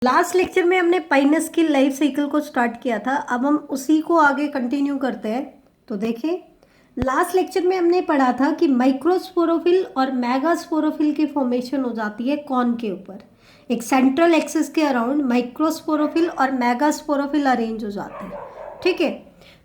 Last lecture में हमने Pinus की लाइफ साइकिल को स्टार्ट किया था। अब हम उसी को आगे कंटिन्यू करते हैं। तो देखें, लास्ट लेक्चर में हमने पढ़ा था कि माइक्रोस्पोरोफिल और मेगास्पोरोफिल की फॉर्मेशन हो जाती है कौन के ऊपर, एक सेंट्रल एक्सिस के अराउंड माइक्रोस्पोरोफिल और मेगास्पोरोफिल अरेंज हो जाते हैं। ठीक है,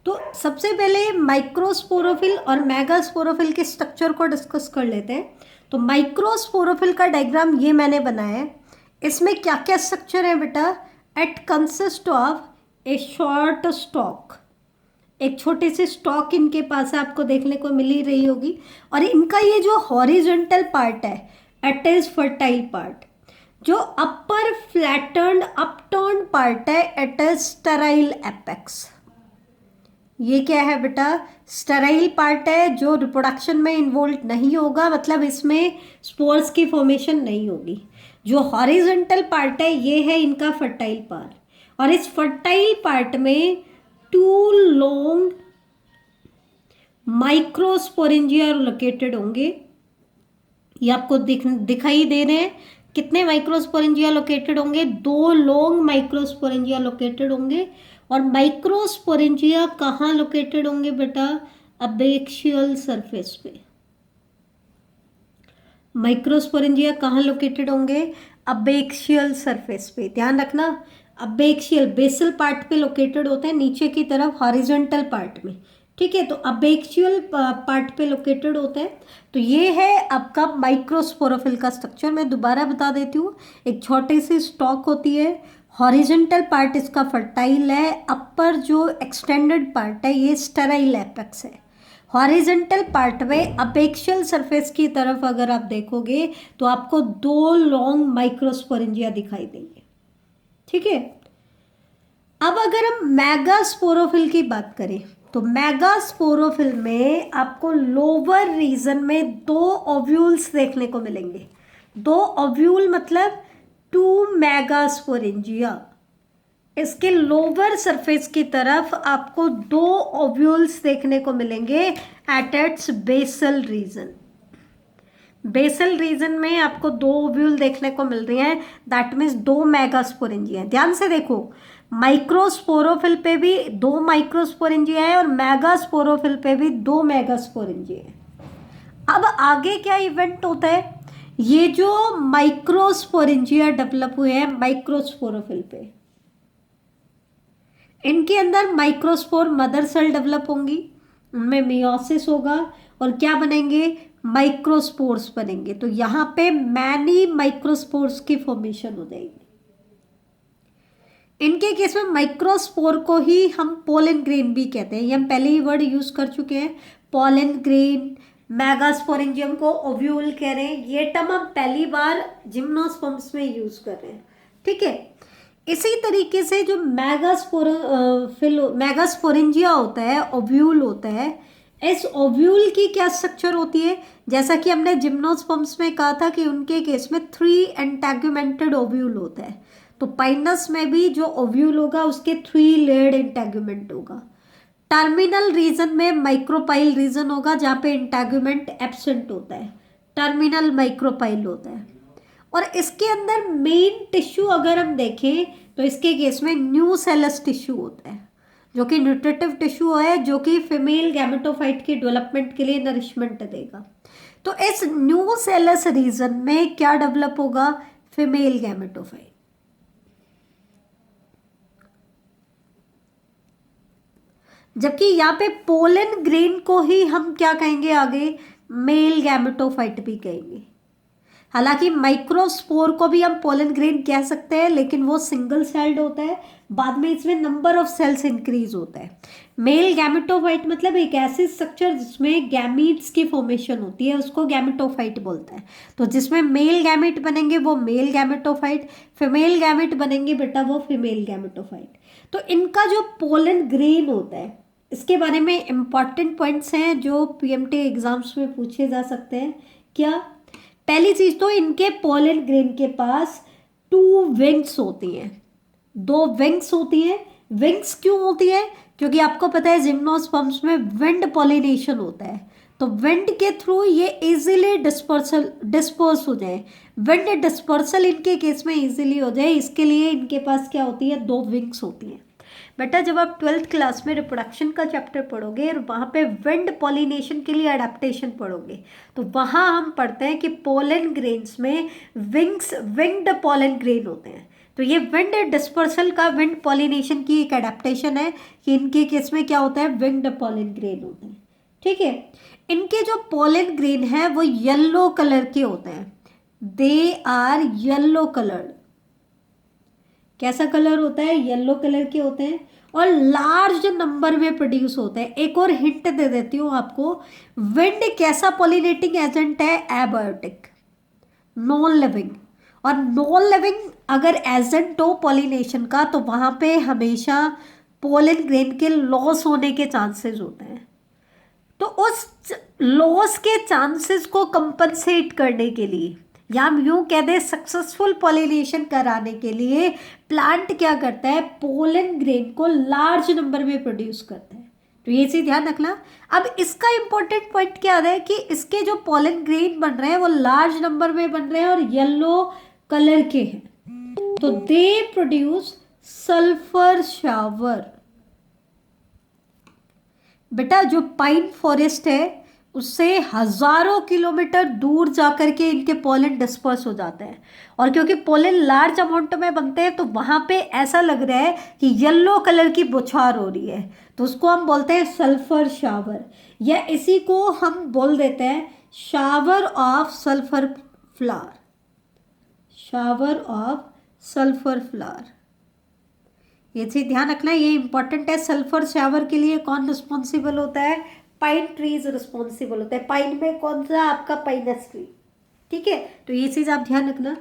तो सबसे पहले माइक्रोस्पोरोफिल और मेगास्पोरोफिल के स्ट्रक्चर को डिस्कस कर लेते हैं। तो माइक्रोस्पोरोफिल का डायग्राम ये मैंने बनाया है। इसमें क्या क्या स्ट्रक्चर है बेटा? It consist of a short stock, एक छोटे से स्टॉक इनके पास है, आपको देखने को मिल ही रही होगी। और इनका ये जो हॉरिजॉन्टल पार्ट है, इट इज फर्टाइल पार्ट। जो अपर फ्लैटन्ड अपटर्न पार्ट है, इट इज स्टेराइल एपेक्स। ये क्या है बेटा? स्टेराइल पार्ट है जो रिप्रोडक्शन में इन्वॉल्व नहीं होगा, मतलब इसमें स्पोर्स की फॉर्मेशन नहीं होगी। जो हॉरिजॉन्टल पार्ट है ये है इनका फर्टाइल पार्ट, और इस फर्टाइल पार्ट में टू लॉन्ग माइक्रोस्पोरेंजिया लोकेटेड होंगे। ये आपको दिखाई दे रहे हैं। कितने माइक्रोस्पोरेंजिया लोकेटेड होंगे? दो लॉन्ग माइक्रोस्पोरेंजिया लोकेटेड होंगे। और माइक्रोस्पोरेंजिया कहाँ लोकेटेड होंगे बेटा? अबेक्शियल सरफेस पे। माइक्रोस्पोरेंजिया कहाँ लोकेटेड होंगे? अबेक्शियल सरफेस पे। ध्यान रखना, अबेक्शियल बेसल पार्ट पे लोकेटेड होते हैं, नीचे की तरफ हॉरिजॉन्टल पार्ट में। ठीक है, तो अबेक्शियल पार्ट पे लोकेटेड होते हैं। तो ये है आपका माइक्रोस्पोरोफिल का स्ट्रक्चर। मैं दोबारा बता देती हूँ। एक छोटी सी स्टॉक होती है, हॉरिजॉन्टल पार्ट इसका फर्टाइल है, अपर जो एक्सटेंडेड पार्ट है ये स्टेराइल एपेक्स है। हॉरिजॉन्टल पार्ट में अपेक्शियल सरफेस की तरफ अगर आप देखोगे तो आपको दो लॉन्ग माइक्रोस्पोरेंजिया दिखाई देंगे। ठीक है, अब अगर हम मेगास्पोरोफिल की बात करें तो मेगास्पोरोफिल में आपको लोअर रीजन में दो ओव्यूल्स देखने को मिलेंगे। दो ओव्यूल मतलब टू मेगास्पोरेंजिया। इसके लोअर सरफेस की तरफ आपको दो ओव्यूल्स देखने को मिलेंगे at its basal region. Basal region में आपको दो ओव्यूल देखने को मिल रही हैं, दैट मीन्स दो मेगास्पोरेंजिया हैं। ध्यान से देखो, माइक्रोस्पोरोफिल पे भी दो माइक्रोस्पोरेंजिया है और मेगास्पोरोफिल पे भी दो मेगास्पोरेंजिया है। अब आगे क्या इवेंट होता है? ये जो माइक्रोस्पोरेंजिया डेवलप हुए हैं माइक्रोस्पोरोफिल पे, इनके अंदर माइक्रोस्पोर मदर सेल डेवलप होंगी, उनमें मियोसिस होगा और क्या बनेंगे? माइक्रोस्पोर्स बनेंगे। तो यहाँ पे मैनी माइक्रोस्पोर्स की फॉर्मेशन हो जाएगी। इनके केस में माइक्रोस्पोर को ही हम पोलन ग्रेन भी कहते हैं। ये हम पहले ही वर्ड यूज कर चुके हैं, पोलन ग्रेन। मेगास्पोरेंजियम को ओव्यूल कह रहे हैं। ये टर्म हम पहली बार जिम्नोस्पर्म्स में यूज कर रहे हैं। ठीक है, इसी तरीके से जो मेगास्पोरेंजिया होता है, ओव्यूल होता है, इस ओव्यूल की क्या स्ट्रक्चर होती है? जैसा कि हमने जिम्नोस्पर्म्स में कहा था कि उनके केस में 3 इंटेगुमेंटेड ओव्यूल होता है। तो पाइनस में भी जो ओव्यूल होगा उसके 3 लेयर्ड इंटेगुमेंट होगा। टर्मिनल रीजन में माइक्रोपाइल रीजन होगा जहाँ पे इंटेगुमेंट एब्सेंट होता है, टर्मिनल माइक्रोपाइल होता है। और इसके अंदर मेन टिश्यू अगर हम देखें तो इसके केस में न्यूसेलस टिश्यू होता है, जो कि न्यूट्रिटिव टिश्यू है, जो कि फीमेल गैमेटोफाइट की डेवलपमेंट के लिए नरिशमेंट देगा। तो इस न्यूसेलस रीजन में क्या डेवलप होगा? Female gametophyte. जबकि यहाँ पे पोलन ग्रेन को ही हम क्या कहेंगे आगे? मेल गैमेटोफाइट भी कहेंगे। हालांकि माइक्रोस्पोर को भी हम पोलन ग्रेन कह सकते हैं, लेकिन वो सिंगल सेल्ड होता है, बाद में इसमें नंबर ऑफ सेल्स इंक्रीज होता है। मेल गैमेटोफाइट मतलब एक ऐसी स्ट्रक्चर जिसमें गैमीट्स की फॉर्मेशन होती है, उसको गैमेटोफाइट बोलते हैं। तो जिसमें मेल गैमेट बनेंगे वो मेल गैमेटोफाइट, फीमेल गैमेट बनेंगे बेटा वो फीमेल गैमेटोफाइट। तो इनका जो पोलन ग्रेन होता है, इसके बारे में इंपॉर्टेंट पॉइंट्स हैं जो पीएमटी एग्जाम्स में पूछे जा सकते हैं। क्या? पहली चीज तो इनके पोलन ग्रेन के पास 2 विंग्स होती हैं, 2 विंग्स होती हैं। विंग्स क्यों होती है? क्योंकि आपको पता है जिम्नोस्पर्म्स में विंड पॉलिनेशन होता है, तो विंड के थ्रू ये इजीली डिस्पर्स हो जाए, विंड डिस्पर्सल इनके केस में इजीली हो जाए, इसके लिए इनके पास क्या होती है, 2 विंग्स होती हैं। बेटा जब आप 12th क्लास में रिप्रोडक्शन का चैप्टर पढ़ोगे और वहाँ पे विंड पॉलिनेशन के लिए अडेप्टेशन पढ़ोगे, तो वहाँ हम पढ़ते हैं कि पोलन ग्रेन्स में विंग्ड पोलन ग्रेन होते हैं। तो ये विंड डिस्पर्सल का विंड पॉलिनेशन की एक अडेप्टेशन है कि इनके केस में क्या होता है, विंड पोलन ग्रेन होते हैं। ठीक है, इनके जो पोलन ग्रेन है वो येलो कलर के होते हैं, दे आर येलो कलर्ड। कैसा कलर होता है, येलो कलर के होते हैं और लार्ज नंबर में प्रोड्यूस होते हैं। एक और हिंट दे देती हूँ आपको, विंड कैसा पॉलिनेटिंग एजेंट है, एबायोटिक, नॉन लिविंग। और नॉन लिविंग अगर एजेंट हो पॉलिनेशन का तो वहां पे हमेशा पोलन ग्रेन के लॉस होने के चांसेस होते हैं। तो उस लॉस के चांसेस को कंपनसेट करने के लिए, या हम यूं कह दें सक्सेसफुल पॉलिनेशन कराने के लिए, प्लांट क्या करता है, पोलन ग्रेन को लार्ज नंबर में प्रोड्यूस करता है। तो ये चीज ध्यान रखना। अब इसका इंपॉर्टेंट पॉइंट क्या है कि इसके जो पोलन ग्रेन बन रहे हैं वो लार्ज नंबर में बन रहे हैं और येलो कलर के हैं, तो दे प्रोड्यूस सल्फर शावर। बेटा जो पाइन फॉरेस्ट है उससे हजारों किलोमीटर दूर जाकर के इनके पोलन डिस्पर्स हो जाते हैं, और क्योंकि पोलन लार्ज अमाउंट में बनते हैं तो वहां पे ऐसा लग रहा है कि येलो कलर की बौछार हो रही है, तो उसको हम बोलते हैं सल्फर शावर, या इसी को हम बोल देते हैं shower of sulphur flower, shower of sulphur flower. ये चीज ध्यान रखना, ये इंपॉर्टेंट है। सल्फर शावर के लिए कौन रिस्पॉन्सिबल होता है, पाइन ट्रीज रिस्पॉन्सिबल होता है। पाइन में कौन सा, आपका पाइनस ट्री। ठीक है, तो ये चीज आप ध्यान रखना।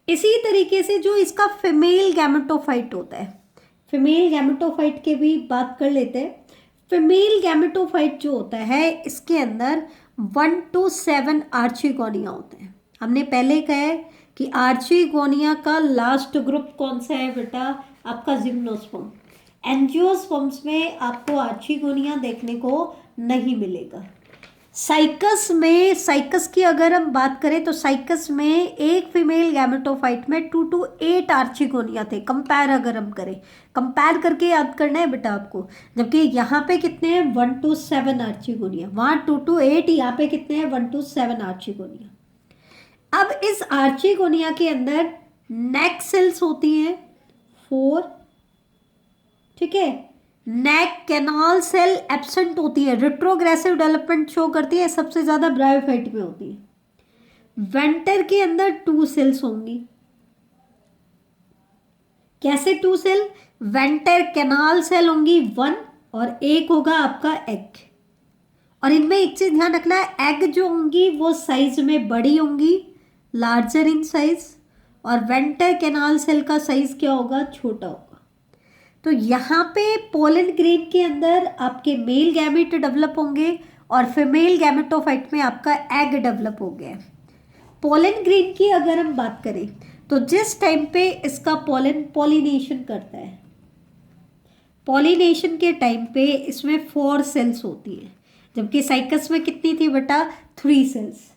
इसी तरीके से जो इसका फीमेल गैमेटोफाइट होता है, फीमेल गैमेटोफाइट के भी बात कर लेते हैं। फीमेल गैमेटोफाइट जो होता है इसके अंदर 1 to 7 आर्चिगोनिया होते हैं। हमने पहले कहा है कि आर्चिगोनिया का लास्ट ग्रुप कौन सा है बेटा, आपका जिम्नोस्पर्म। एंजियोस्पर्म्स में आपको आर्चिगोनिया देखने को नहीं मिलेगा। साइकस में, साइकस की अगर हम बात करें तो साइकस में एक फीमेल गैमेटोफाइट में 2 to 8 आर्चिगोनिया थे। कंपेयर अगर हम करें, कंपेयर करके याद करना है बेटा आपको, जबकि यहाँ पे कितने हैं, 1 to 7 आर्चिगोनिया, वहाँ 2 to 8, यहाँ पे कितने हैं, 1 to 7 आर्चिगोनिया। अब इस आर्चिगोनिया के अंदर नेक सेल्स होती हैं 4, ठीक है, नेक कैनाल सेल एब्सेंट होती है, रिट्रोग्रेसिव डेवलपमेंट शो करती है, सबसे ज्यादा ब्रायोफाइट में होती है। वेंटर के अंदर 2 सेल्स होंगी। कैसे 2 सेल, वेंटर कैनाल सेल होंगी 1 और एक होगा आपका एग। और इनमें एक चीज ध्यान रखना है, एग जो होंगी वो साइज में बड़ी होंगी, लार्जर इन साइज, और वेंटर कैनाल सेल का साइज क्या होगा, छोटा होगा। तो यहाँ पे पोलन ग्रेन के अंदर आपके मेल गैमेट डेवलप होंगे और फीमेल गैमेटोफाइट में आपका एग डेवलप हो गया। पोलन ग्रेन की अगर हम बात करें तो जिस टाइम पे इसका पोलन पॉलिनेशन करता है, पॉलिनेशन के टाइम पे इसमें 4 सेल्स होती है, जबकि साइकस में कितनी थी बेटा, 3 सेल्स।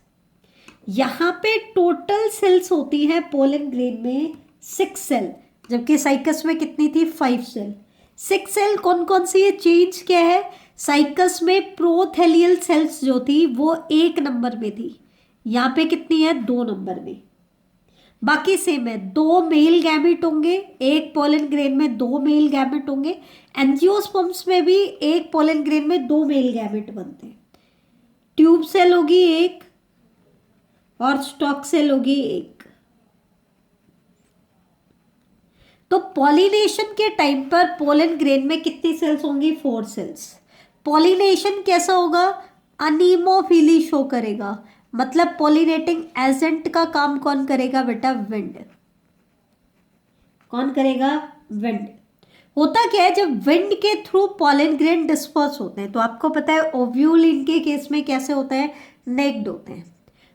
यहाँ पे टोटल सेल्स होती है पोलन ग्रेन में 6 सेल, जबकि साइकस में कितनी थी, 5 सेल। 6 सेल कौन कौन सी है, चेंज क्या है, साइकस में प्रोथेलियल सेल्स जो थी वो 1 नंबर में थी, यहाँ पे कितनी है, 2 नंबर में। बाकी सेम है, 2 मेल गैमेट होंगे, एक पोलन ग्रेन में 2 मेल गैमेट होंगे। एंजियोस्पर्म्स में भी एक पोलन ग्रेन में 2 मेल गैमेट बनते हैं। ट्यूब सेल होगी 1 और स्टॉक सेल होगी 1। तो पॉलिनेशन के टाइम पर पोलन ग्रेन में कितनी सेल्स होंगी, 4 सेल्स। पॉलिनेशन कैसा होगा, अनीमोफिली शो करेगा, मतलब पॉलिनेटिंग एजेंट का काम कौन करेगा बेटा, विंड। कौन करेगा, विंड। होता क्या है, जब विंड के थ्रू पोलन ग्रेन डिस्पर्स होते हैं तो आपको पता है ओव्यूल इनके केस में कैसे होते हैं, नेक्ड होते हैं।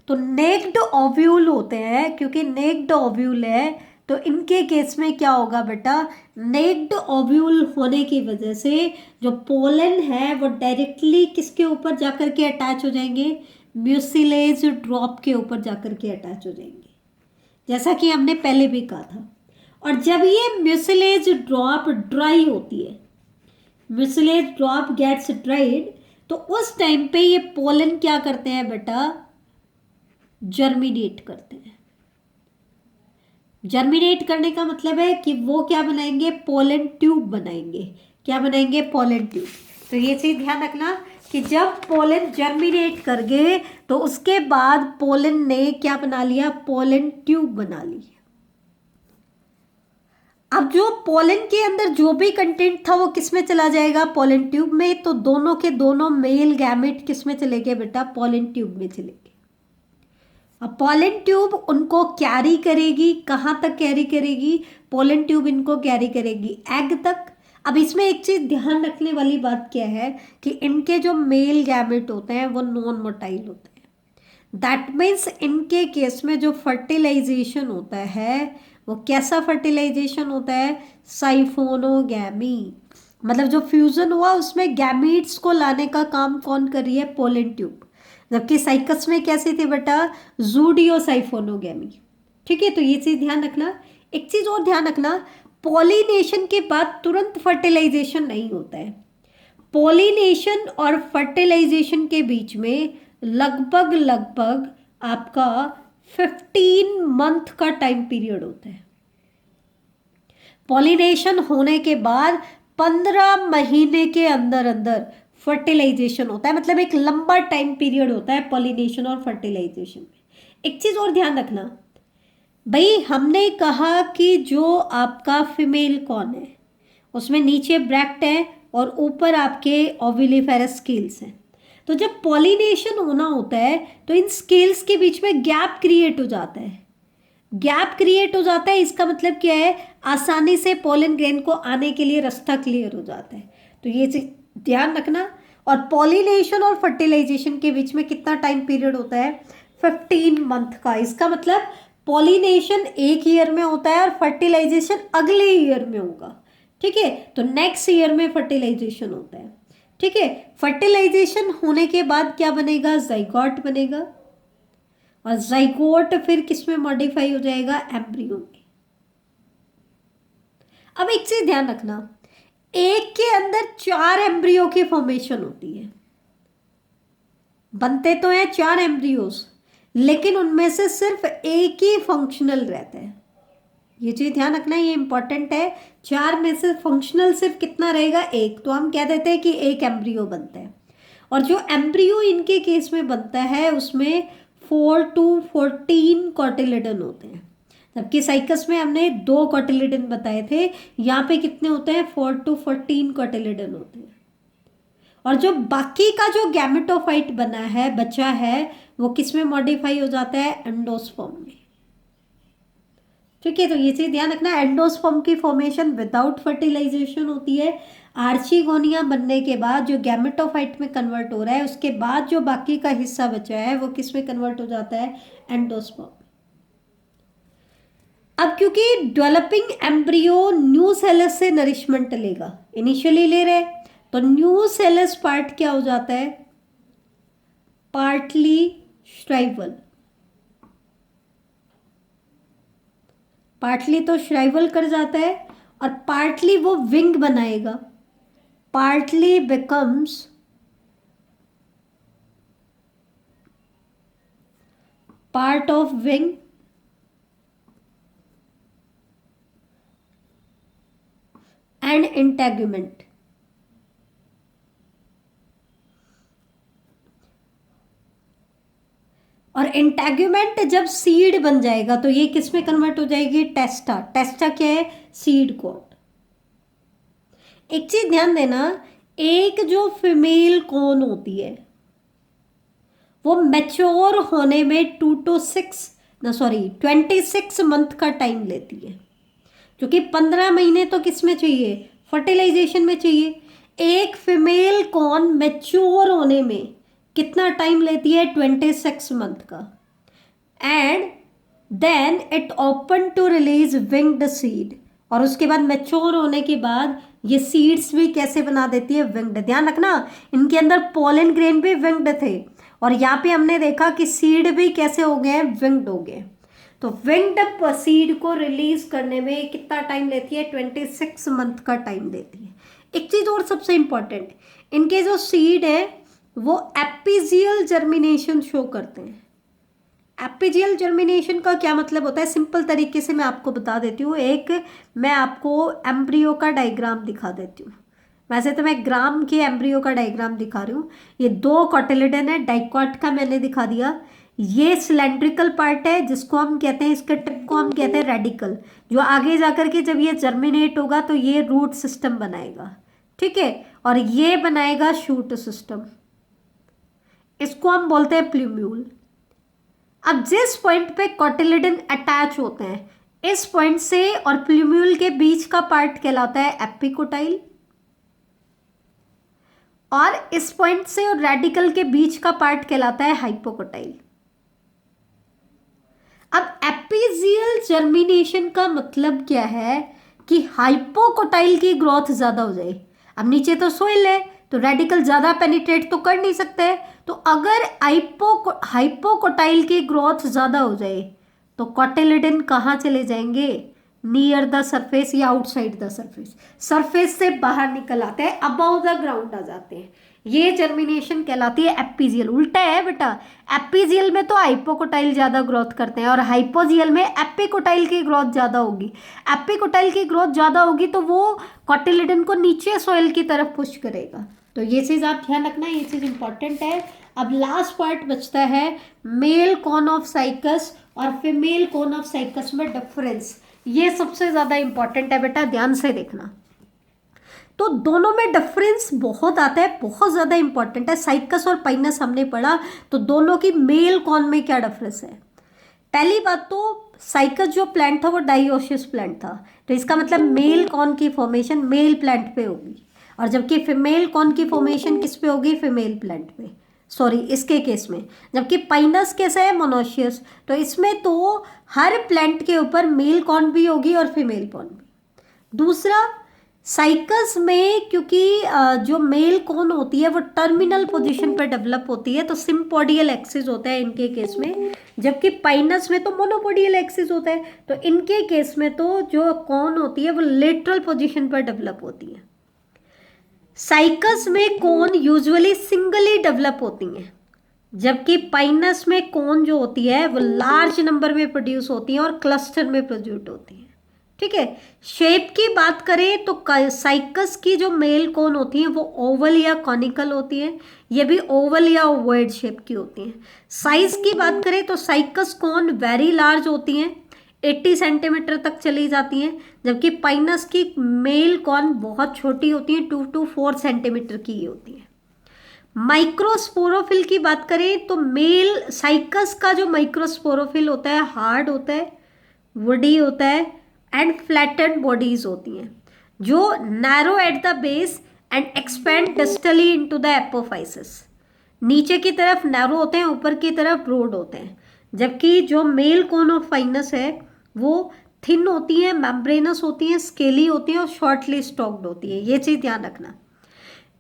तो नेक्ड ओव्यूल होते हैं, क्योंकि नेक्ड ओव्यूल है तो इनके केस में क्या होगा बेटा, नेक्ड ओव्यूल होने की वजह से जो पोलन है वो डायरेक्टली किसके ऊपर जाकर के अटैच हो जाएंगे, म्यूसिलेज ड्रॉप के ऊपर जाकर के अटैच हो जाएंगे, जैसा कि हमने पहले भी कहा था। और जब ये म्यूसिलेज ड्रॉप ड्राई होती है, म्यूसिलेज ड्रॉप गेट्स ड्राइड, तो उस टाइम पे ये पोलन क्या करते हैं बेटा, जर्मिनेट करते हैं। जर्मिनेट करने का मतलब है कि वो क्या बनाएंगे, पोलन ट्यूब बनाएंगे। क्या बनाएंगे, पोलन ट्यूब। तो ये चीज ध्यान रखना कि जब पोलन जर्मिनेट कर गए तो उसके बाद पोलन ने क्या बना लिया, पोलन ट्यूब बना ली। अब जो पोलन के अंदर जो भी कंटेंट था वो किस में चला जाएगा, पोलन ट्यूब में। तो दोनों के दोनों मेल गैमेट किस में चले गए बेटा, पोलन ट्यूब में चले गए। अब पोलन ट्यूब उनको कैरी करेगी, कहाँ तक कैरी करेगी, पोलन ट्यूब इनको कैरी करेगी एग तक। अब इसमें एक चीज ध्यान रखने वाली बात क्या है कि इनके जो मेल गैमेट होते हैं वो नॉन मोटाइल होते हैं। दैट मीन्स इनके केस में जो फर्टिलाइजेशन होता है वो कैसा फर्टिलाइजेशन होता है, साइफोनोगैमी। मतलब जो फ्यूजन हुआ उसमें गैमीट्स को लाने का काम कौन कर रही है, पोलन ट्यूब। जबकि साइकस में कैसी थी बेटा, जूडियोसाइफोनोगैमी। ठीक है, तो ये चीज ध्यान रखना। एक चीज और ध्यान रखना, पॉलिनेशन के बाद तुरंत फर्टिलाइजेशन नहीं होता है। पॉलिनेशन और फर्टिलाइजेशन के बीच में लगभग आपका 15 मंथ का टाइम पीरियड होता है। पॉलिनेशन होने के बाद 15 महीने के अंदर अंदर फर्टिलाइजेशन होता है। मतलब एक लंबा टाइम पीरियड होता है पॉलिनेशन और फर्टिलाइजेशन में। एक चीज और ध्यान रखना भाई, हमने कहा कि जो आपका फीमेल कौन है उसमें नीचे ब्रैक्ट है और ऊपर आपके ओविलिफेरस स्केल्स हैं। तो जब पॉलिनेशन होना होता है तो इन स्केल्स के बीच में गैप क्रिएट हो जाता है। गैप क्रिएट हो जाता है, इसका मतलब क्या है, आसानी से पोलन ग्रेन को आने के लिए रास्ता क्लियर हो जाता है। तो ये ध्यान रखना। और पॉलिनेशन और फर्टिलाइजेशन के बीच में कितना टाइम पीरियड होता है, 15 मंथ का। इसका मतलब पॉलिनेशन एक ईयर में होता है और फर्टिलाइजेशन अगले ईयर में होगा। ठीक है, तो नेक्स्ट ईयर में फर्टिलाइजेशन होता है। ठीक है, फर्टिलाइजेशन होने के बाद क्या बनेगा, जाइगोट बनेगा। और जाइगोट फिर किसमें मॉडिफाई हो जाएगा, एम्ब्रियो में। अब एक चीज ध्यान रखना, एक के अंदर 4 एम्ब्रियो की फॉर्मेशन होती है। बनते तो हैं 4 एम्ब्रियोज, लेकिन उनमें से सिर्फ एक ही फंक्शनल रहता है। ये चीज ध्यान रखना, ये इंपॉर्टेंट है। 4 में से फंक्शनल सिर्फ कितना रहेगा, एक। तो हम कह देते हैं कि एक एम्ब्रियो बनता है। और जो एम्ब्रियो इनके केस में बनता है उसमें 4 to 14 कॉटिलिडन होते हैं। जबकि साइकस में हमने 2 कॉटिलिडन बताए थे, यहाँ पे कितने होते हैं, 4 to 14 कॉटिलिडन होते हैं। और जो बाकी का जो गैमेटोफाइट बना है, बचा है, वो किस में मॉडिफाई हो जाता है, एंडोस्पर्म में। ठीक है, तो ये चीज ध्यान रखना, एंडोस्पर्म की फॉर्मेशन विदाउट फर्टिलाइजेशन होती है। आर्चिगोनिया बनने के बाद जो गैमेटोफाइट में कन्वर्ट हो रहा है, उसके बाद जो बाकी का हिस्सा बचा है वो किस में कन्वर्ट हो जाता है, एंडोस्पर्म। अब क्योंकि डेवलपिंग एम्ब्रियो न्यू सेलस से नरिशमेंट लेगा, इनिशियली ले रहे, तो न्यू सेलस पार्ट क्या हो जाता है, पार्टली श्राइवल। पार्टली तो श्राइवल कर जाता है और पार्टली वो विंग बनाएगा। Partly becomes part of wing and integument. और इंटेगुमेंट जब सीड बन जाएगा तो ये किस में कन्वर्ट हो जाएगी, टेस्टा। टेस्टा क्या है, सीड कोट। एक चीज ध्यान देना, एक जो फीमेल कौन होती है वो मैच्योर होने में 26 मंथ का टाइम लेती है, क्योंकि 15 महीने तो किस में चाहिए, फर्टिलाइजेशन में चाहिए। एक फीमेल कौन मैच्योर होने में कितना टाइम लेती है, 26 मंथ का। And then it open to release winged seed, और उसके बाद मैच्योर होने के बाद ये सीड्स भी कैसे बना देती है, विंग्ड। ध्यान रखना इनके अंदर पोलन ग्रेन भी विंग्ड थे, और यहाँ पे हमने देखा कि सीड भी कैसे हो गए, विंग्ड हो गए। तो विंग्ड सीड को रिलीज करने में कितना टाइम लेती है, 26 मंथ का टाइम देती है। एक चीज और सबसे इंपॉर्टेंट, इनके जो सीड है वो एपिजियल जर्मिनेशन शो करते हैं। एपिजियल जर्मिनेशन का क्या मतलब होता है, सिंपल तरीके से मैं आपको बता देती हूँ। एक मैं आपको एम्ब्रियो का डायग्राम दिखा देती हूँ। वैसे तो मैं ग्राम के एम्ब्रियो का डायग्राम दिखा रही हूँ। ये 2 कॉटिलिडन है, डाइकॉट का मैंने दिखा दिया। ये सिलेंड्रिकल पार्ट है जिसको हम कहते हैं, इसके टिप को हम कहते हैं रेडिकल, जो आगे जाकर के जब ये जर्मिनेट होगा तो ये रूट सिस्टम बनाएगा, ठीक है, और ये बनाएगा शूट सिस्टम, इसको हम बोलते हैं प्ल्यूम्यूल। अब जिस पॉइंट पे कॉटिलिडन अटैच होते हैं, इस पॉइंट से और प्ल्यूम्यूल के बीच का पार्ट कहलाता है एपिकोटाइल, और इस पॉइंट से और रेडिकल के बीच का पार्ट कहलाता है हाइपोकोटाइल। अब एपिजियल जर्मिनेशन का मतलब क्या है कि हाइपोकोटाइल की ग्रोथ ज्यादा हो जाए। अब नीचे तो सोइल है तो रेडिकल ज्यादा पेनिट्रेट तो कर नहीं सकते, तो अगर हाइपोकोटाइल की ग्रोथ ज्यादा हो जाए तो कॉटिलिडन कहाँ चले जाएंगे, नियर द सरफेस या आउटसाइड द सरफेस, सरफेस से बाहर निकल आते हैं, अबव द ग्राउंड आ जाते हैं। ये जर्मिनेशन कहलाती है एपिजियल। उल्टा है बेटा, एपिजियल में तो हाइपोकोटाइल ज्यादा ग्रोथ करते हैं और हाइपोजियल में एपिकोटाइल की ग्रोथ ज्यादा होगी। एपिकोटाइल की ग्रोथ ज्यादा होगी तो वो कॉटिलिडन को नीचे सोइल की तरफ पुश करेगा। तो ये चीज आप ध्यान रखना, ये चीज इंपॉर्टेंट है। अब लास्ट पार्ट बचता है मेल कॉन ऑफ साइकस और फीमेल कॉन ऑफ साइकस में डिफरेंस। ये सबसे ज्यादा इंपॉर्टेंट है बेटा, ध्यान से देखना। तो दोनों में डिफरेंस बहुत आता है, बहुत ज्यादा इंपॉर्टेंट है। साइकस और पाइनस हमने पढ़ा, तो दोनों की मेल कॉन में क्या डिफरेंस है। पहली बात तो साइकस जो प्लांट था वो डाइओसियस प्लांट था, तो इसका मतलब मेल कॉन की फॉर्मेशन मेल प्लांट पे होगी, और जबकि फीमेल कॉन की फॉर्मेशन किस पे होगी, फीमेल प्लांट पे, सॉरी इसके केस में। जबकि पाइनस कैसा है, मोनोशियस, तो इसमें तो हर प्लांट के ऊपर मेल कॉन भी होगी और फीमेल कॉन भी। दूसरा, साइकस में क्योंकि जो मेल कॉन होती है वो टर्मिनल पोजीशन पर डेवलप होती है, तो सिम्पोडियल एक्सिस होता है इनके केस में, जबकि पाइनस में तो मोनोपोडियल एक्सिस होता है। तो इनके केस में तो जो कॉन होती है वो लेटरल पोजीशन पर डेवलप होती है। साइकस में कॉन यूजुअली सिंगली डेवलप होती हैं, जबकि पाइनस में कॉन जो होती है वो लार्ज नंबर में प्रोड्यूस होती है और क्लस्टर में प्रोड्यूस होती है, ठीक है। शेप की बात करें तो साइकस की जो मेल कॉन होती हैं वो ओवल या कॉनिकल होती है, ये भी ओवल या ओवॉइड शेप की होती हैं। साइज की बात करें तो साइकस कॉन वेरी लार्ज होती हैं, 80 सेंटीमीटर तक चली जाती हैं, जबकि पाइनस की मेल कॉन बहुत छोटी होती है, 2 to 4 सेंटीमीटर की होती है। माइक्रोस्पोरोफिल की बात करें तो मेल साइकस का जो माइक्रोस्पोरोफिल होता है हार्ड होता है, वुडी होता है एंड फ्लैटेंड बॉडीज होती हैं, जो narrow at the base and expand distally into the apophysis. नीचे की तरफ नैरो होते हैं, ऊपर की तरफ ब्रॉड होते हैं, जबकि जो मेल कॉन ऑफ पाइनस है वो थिन होती है, मेम्ब्रेनस होती है, स्केली होती है और शॉर्टली स्टॉक्ड होती है। ये चीज ध्यान रखना।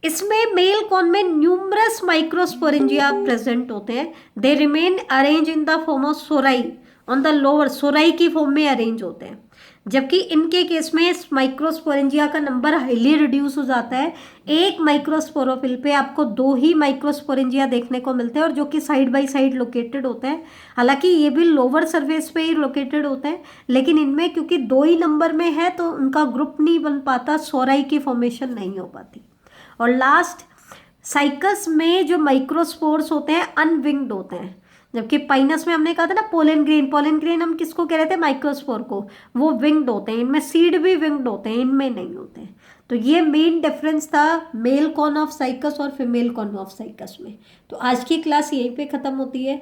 इसमें मेल कॉन में न्यूमरस माइक्रोस्पोरेंजिया प्रेजेंट होते हैं। They remain arrange in the form of sori on the lower, sori की फॉर्म में अरेंज होते हैं, जबकि इनके केस में माइक्रोस्पोरेंजिया का नंबर हाईली रिड्यूस हो जाता है। एक माइक्रोस्पोरोफिल पे आपको 2 ही माइक्रोस्पोरेंजिया देखने को मिलते हैं, और जो कि साइड बाय साइड लोकेटेड होते हैं। हालांकि ये भी लोअर सरफेस पे ही लोकेटेड होते हैं, लेकिन इनमें क्योंकि 2 ही नंबर में है तो उनका ग्रुप नहीं बन पाता, सोराई की फॉर्मेशन नहीं हो पाती। और लास्ट, साइकस में जो माइक्रोस्पोर्स होते हैं अनविंग्ड होते हैं, जबकि पाइनस में हमने कहा था ना पोलन ग्रेन, पोलन ग्रेन हम किसको कह रहे थे, माइक्रोस्पोर को, वो विंग्ड होते हैं। इनमें सीड भी विंग्ड होते हैं, इनमें नहीं होते हैं। तो ये मेन डिफरेंस था मेल कॉन ऑफ साइकस और फीमेल कॉन ऑफ साइकस में। तो आज की क्लास यहीं पे खत्म होती है।